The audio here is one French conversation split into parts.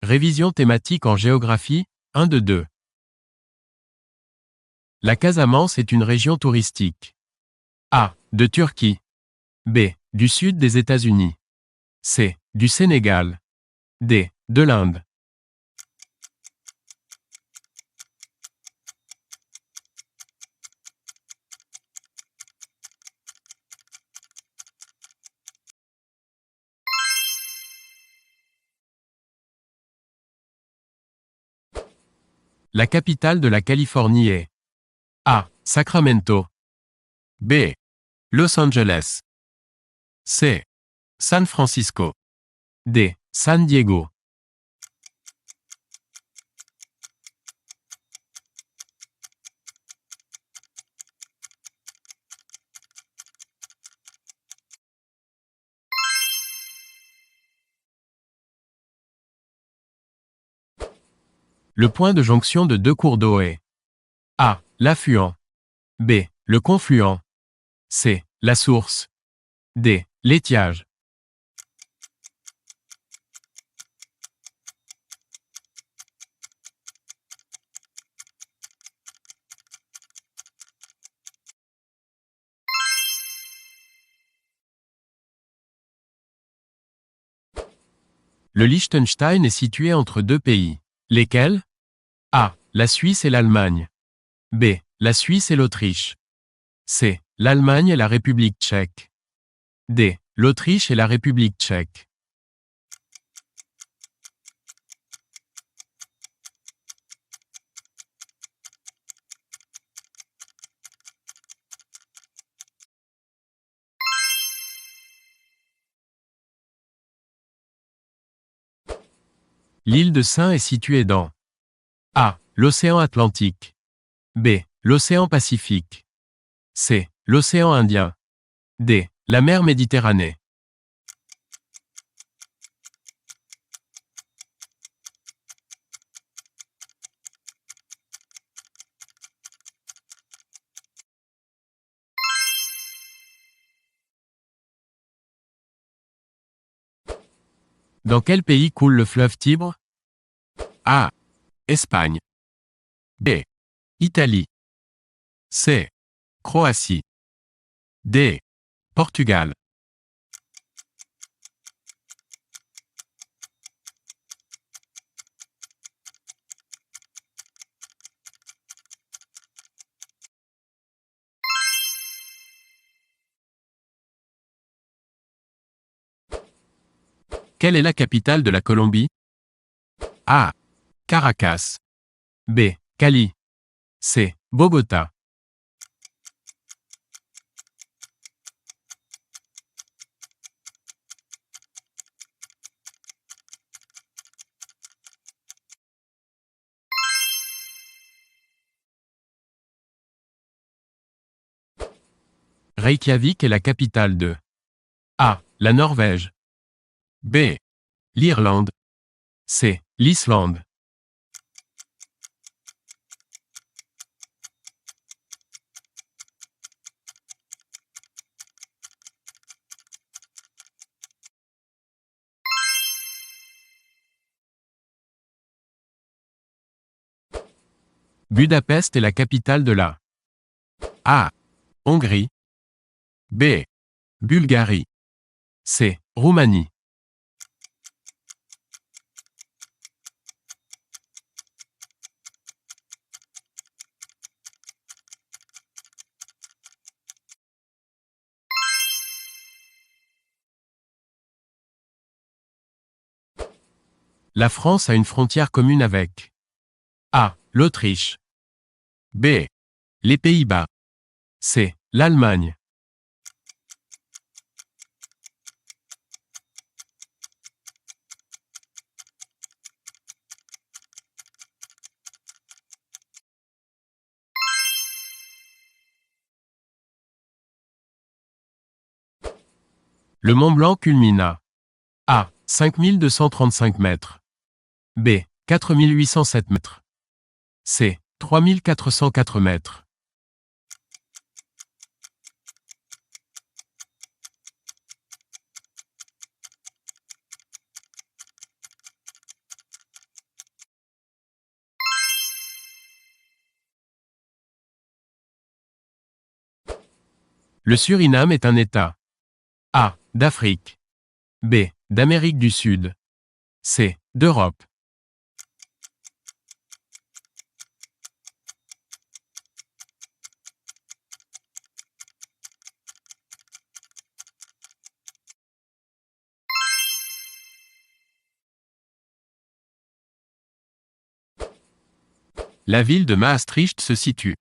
Révision thématique en géographie, 1 de 2. La Casamance est une région touristique. A. De Turquie. B. Du sud des États-Unis. C. Du Sénégal. D. De l'Inde. La capitale de la Californie est A. Sacramento. B. Los Angeles. C. San Francisco. D. San Diego. Le point de jonction de deux cours d'eau est A. L'affluent. B. Le confluent. C. La source. D. L'étiage. Le Liechtenstein est situé entre deux pays. Lesquels? A. La Suisse et l'Allemagne. B. La Suisse et l'Autriche. C. L'Allemagne et la République tchèque. D. L'Autriche et la République tchèque. L'île de Sein est située dans A. L'océan Atlantique. B. L'océan Pacifique. C. L'océan Indien. D. La mer Méditerranée. Dans quel pays coule le fleuve Tibre? A. Espagne. B. Italie. C. Croatie. D. Portugal. Quelle est la capitale de la Colombie? A. Caracas. B. Cali. C. Bogota. Reykjavik est la capitale de A. La Norvège. B. L'Irlande. C. L'Islande. Budapest est la capitale de la A. Hongrie. B. Bulgarie. C. Roumanie. La France a une frontière commune avec A. L'Autriche. B. Les Pays-Bas. C. L'Allemagne. Le Mont Blanc culmine à A. 5235 mètres. B. 4807 mètres. C. 3404 mètres. Le Suriname est un État. A. D'Afrique. B. D'Amérique du Sud. C. D'Europe. La ville de Maastricht se situe.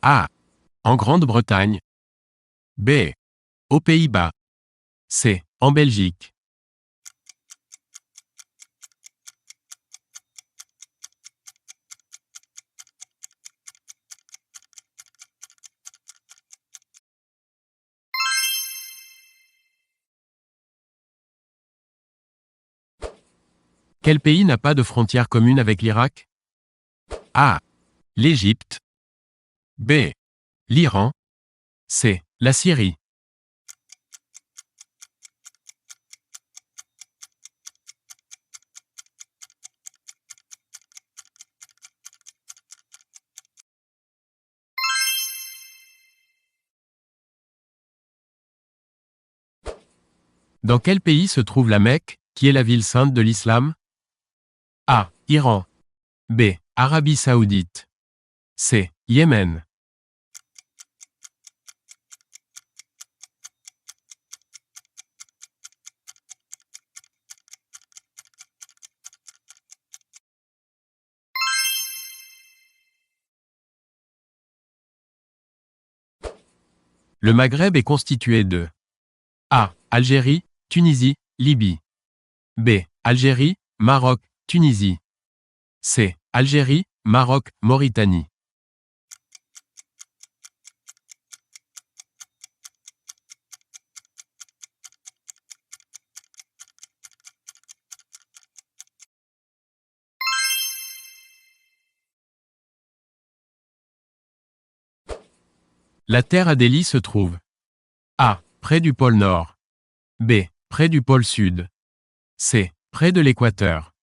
A. En Grande-Bretagne. B. Aux Pays-Bas. C. En Belgique. Quel pays n'a pas de frontière commune avec l'Irak? A. L'Égypte. B. L'Iran. C. La Syrie. Dans quel pays se trouve la Mecque, qui est la ville sainte de l'islam? A. Iran. B. Arabie Saoudite. C. Yémen. Le Maghreb est constitué de A. Algérie, Tunisie, Libye. B. Algérie, Maroc, Tunisie. C. Algérie, Maroc, Mauritanie. La Terre Adélie se trouve A. Près du pôle Nord. B. Près du pôle Sud. C. Près de l'équateur.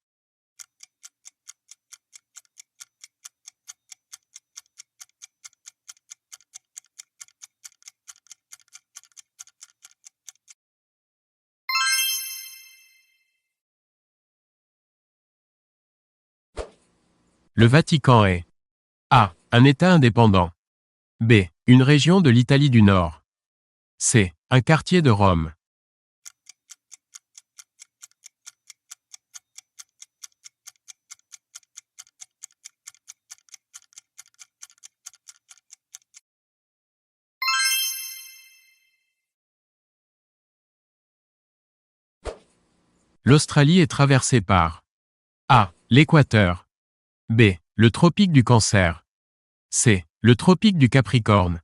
Le Vatican est A. Un État indépendant. B. Une région de l'Italie du Nord. C. Un quartier de Rome. L'Australie est traversée par A. L'équateur. B. Le tropique du Cancer. C. Le tropique du Capricorne.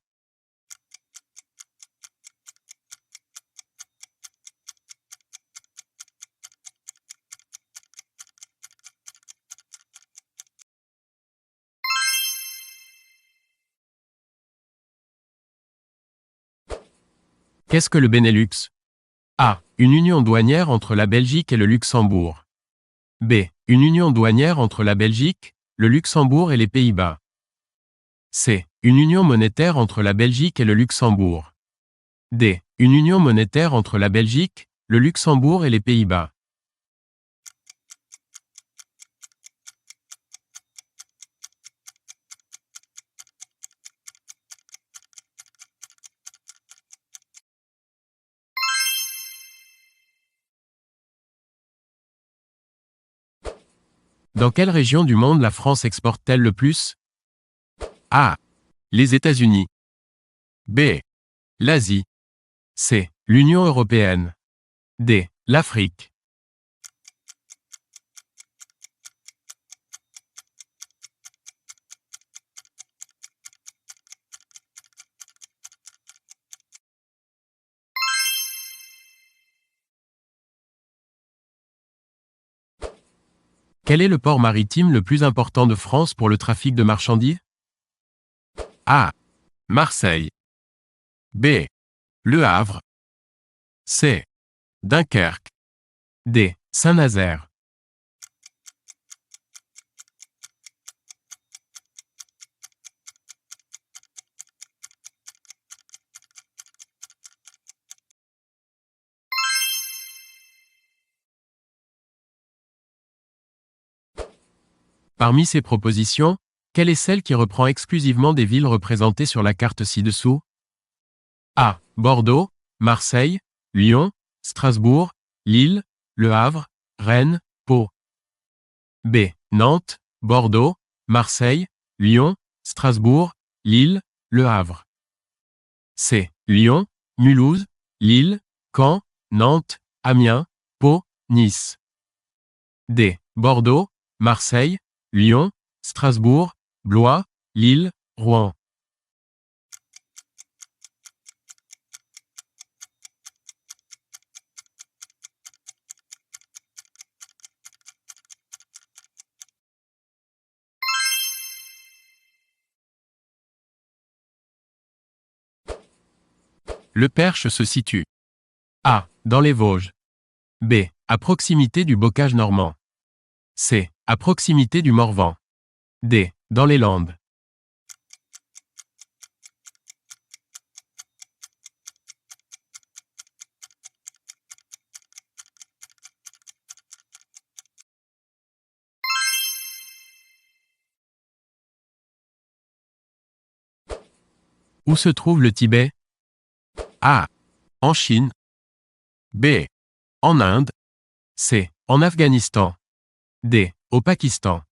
Qu'est-ce que le Benelux? A. Une union douanière entre la Belgique et le Luxembourg. B. Une union douanière entre la Belgique, le Luxembourg et les Pays-Bas. C. Une union monétaire entre la Belgique et le Luxembourg. D. Une union monétaire entre la Belgique, le Luxembourg et les Pays-Bas. Dans quelle région du monde la France exporte-t-elle le plus? A. Les États-Unis. B. L'Asie. C. L'Union européenne. D. L'Afrique. Quel est le port maritime le plus important de France pour le trafic de marchandises? A. Marseille. B. Le Havre. C. Dunkerque. D. Saint-Nazaire. Parmi ces propositions, quelle est celle qui reprend exclusivement des villes représentées sur la carte ci-dessous? A. Bordeaux, Marseille, Lyon, Strasbourg, Lille, Le Havre, Rennes, Pau. B. Nantes, Bordeaux, Marseille, Lyon, Strasbourg, Lille, Le Havre. C. Lyon, Mulhouse, Lille, Caen, Nantes, Amiens, Pau, Nice. D. Bordeaux, Marseille, Lyon, Strasbourg, Blois, Lille, Rouen. Le Perche se situe A. Dans les Vosges. B. À proximité du Bocage normand. C. À proximité du Morvan. D. Dans les Landes. Où se trouve le Tibet? A. En Chine. B. En Inde. C. En Afghanistan. D. Au Pakistan.